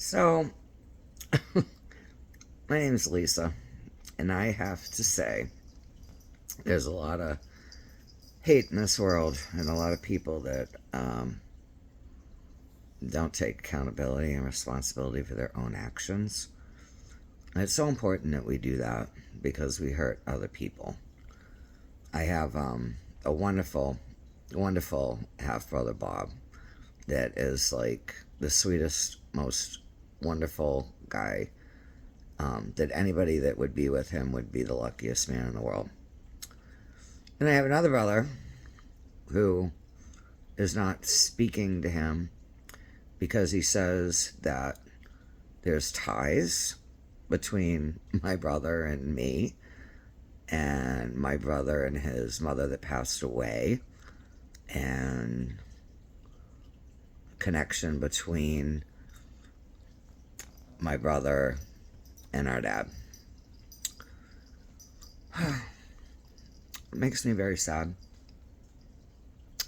So, my name's Lisa, and I have to say, there's a lot of hate in this world, and a lot of people that don't take accountability and responsibility for their own actions. And it's so important that we do that because we hurt other people. I have a wonderful, wonderful half brother, Bob, that is like the sweetest, most wonderful guy. That anybody that would be with him would be the luckiest man in the world. And I have another brother who is not speaking to him because he says that there's ties between my brother and me, and my brother and his mother that passed away, and connection between my brother and our dad. It makes me very sad.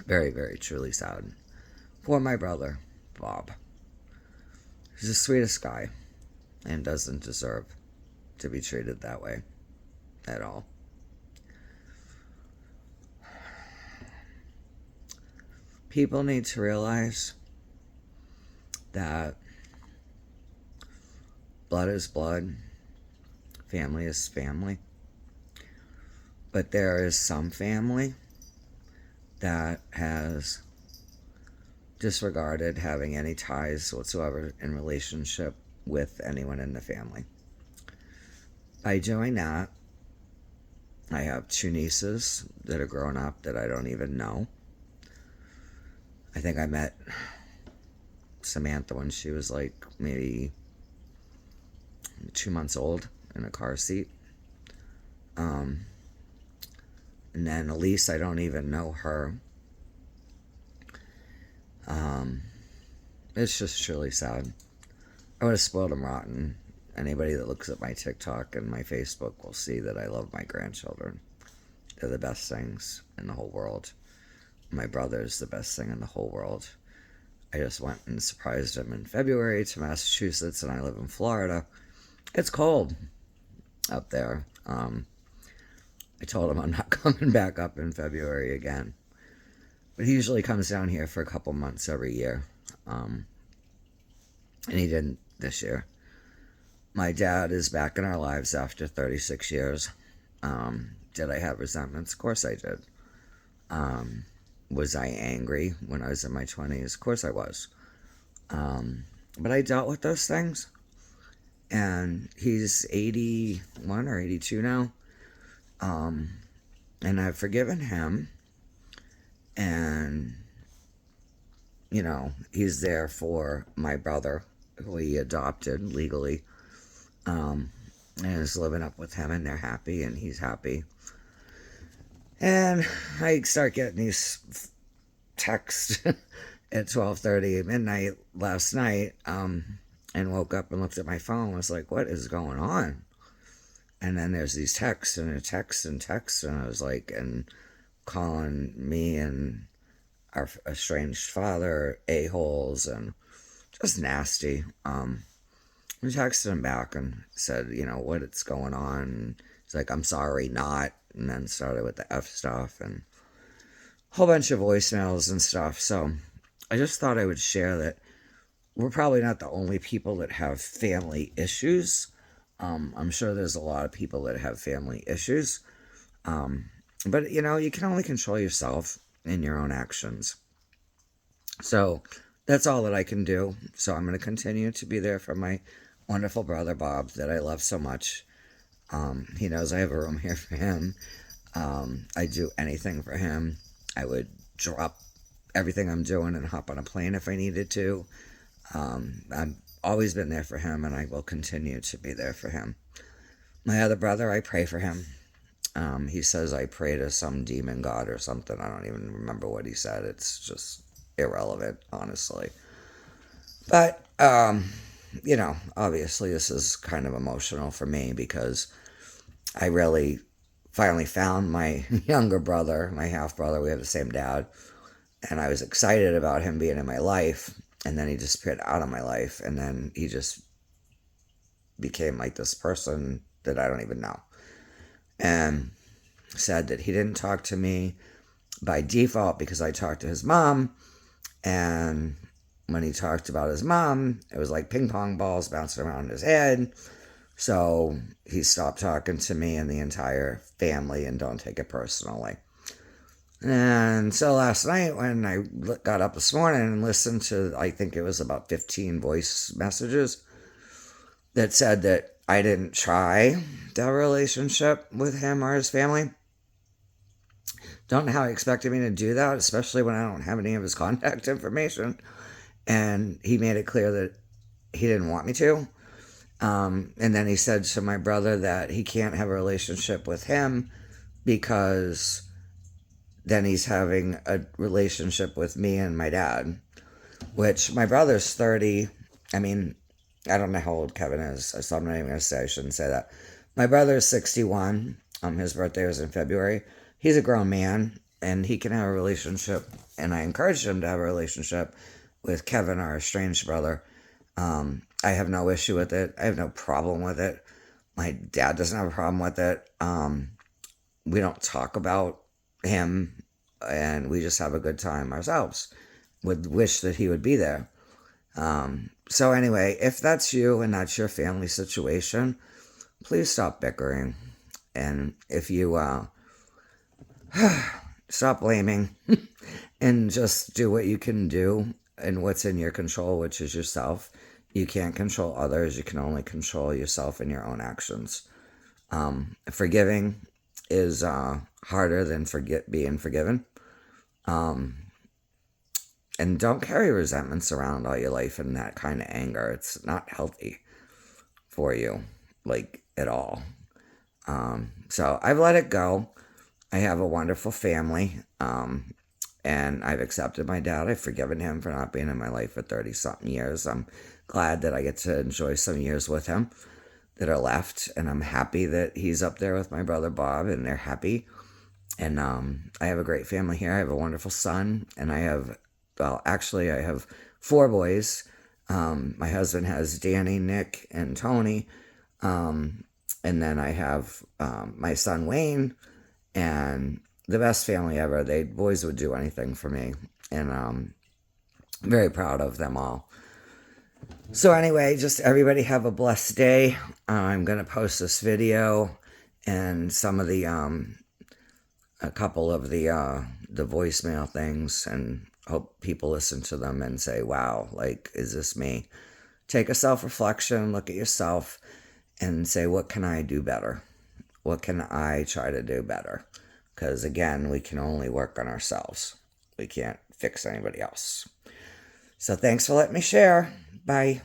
Very, very, truly sad. For my brother, Bob. He's the sweetest guy and doesn't deserve to be treated that way at all. People need to realize that blood is blood, family is family. But there is some family that has disregarded having any ties whatsoever in relationship with anyone in the family. By doing that, I have two nieces that are grown up that I don't even know. I think I met Samantha when she was like maybe 2 months old in a car seat. And then Elise, I don't even know her. It's just truly sad. I would have spoiled them rotten. Anybody that looks at my TikTok and my Facebook will see that I love my grandchildren. They're the best things in the whole world. My brother's the best thing in the whole world. I just went and surprised him in February to Massachusetts, and I live in Florida. It's cold up there. I told him I'm not coming back up in February again. But he usually comes down here for a couple months every year. And he didn't this year. My dad is back in our lives after 36 years. Did I have resentments? Of course I did. Was I angry when I was in my 20s? Of course I was. But I dealt with those things. And he's 81 or 82 now. And I've forgiven him. And, you know, he's there for my brother, who he adopted legally. And is living up with him, and they're happy, and he's happy. And I start getting these texts at 12:30 at midnight last night, and woke up and looked at my phone and was like, what is going on? And then there's these texts and texts and texts, and I was like, and calling me and our estranged father a-holes and just nasty. I texted him back and said, you know, what it's going on. And he's like, I'm sorry, not. And then started with the F stuff and a whole bunch of voicemails and stuff. So I just thought I would share that we're probably not the only people that have family issues. I'm sure there's a lot of people that have family issues. But, you know, you can only control yourself and your own actions. So that's all that I can do. So I'm going to continue to be there for my wonderful brother, Bob, that I love so much. He knows I have a room here for him. I do anything for him. I would drop everything I'm doing and hop on a plane if I needed to. I've always been there for him, and I will continue to be there for him. My other brother, I pray for him. He says I pray to some demon god or something. I don't even remember what he said. It's just irrelevant, honestly. But, you know, obviously this is kind of emotional for me because I really finally found my younger brother, my half brother. We have the same dad. And I was excited about him being in my life. And then he disappeared out of my life. And then he just became like this person that I don't even know. And said that he didn't talk to me by default because I talked to his mom. And when he talked about his mom, it was like ping pong balls bouncing around his head. So he stopped talking to me and the entire family, and don't take it personally. And so last night when I got up this morning and listened to, I think it was about 15 voice messages that said that I didn't try to have a relationship with him or his family. Don't know how he expected me to do that, especially when I don't have any of his contact information. And he made it clear that he didn't want me to. And then he said to my brother that he can't have a relationship with him because then he's having a relationship with me and my dad, which my brother's 30. I mean, I don't know how old Kevin is, so I'm not even going to say, I shouldn't say that. My brother is 61. His birthday was in February. He's a grown man, and he can have a relationship, and I encouraged him to have a relationship with Kevin, our estranged brother. I have no issue with it. I have no problem with it. My dad doesn't have a problem with it. We don't talk about him, and we just have a good time ourselves. Would wish that he would be there. So anyway, if that's you and that's your family situation, please stop bickering. And if you stop blaming and just do what you can do and what's in your control, which is yourself. You can't control others. You can only control yourself and your own actions. Forgiving is harder than being forgiven. And don't carry resentments around all your life and that kind of anger. It's not healthy for you, like, at all. So I've let it go. I have a wonderful family. And I've accepted my dad. I've forgiven him for not being in my life for 30-something years. I'm glad that I get to enjoy some years with him that are left. And I'm happy that he's up there with my brother Bob, and they're happy. And I have a great family here. I have a wonderful son. And I have 4 boys. My husband has Danny, Nick, and Tony. And then I have my son Wayne, and the best family ever. Boys would do anything for me, and I'm very proud of them all. So anyway, just everybody have a blessed day. I'm going to post this video and some of the, a couple of the voicemail things, and hope people listen to them and say, wow, like, is this me? Take a self-reflection, look at yourself, and say, what can I do better? What can I try to do better? Because, again, we can only work on ourselves. We can't fix anybody else. So thanks for letting me share. Bye.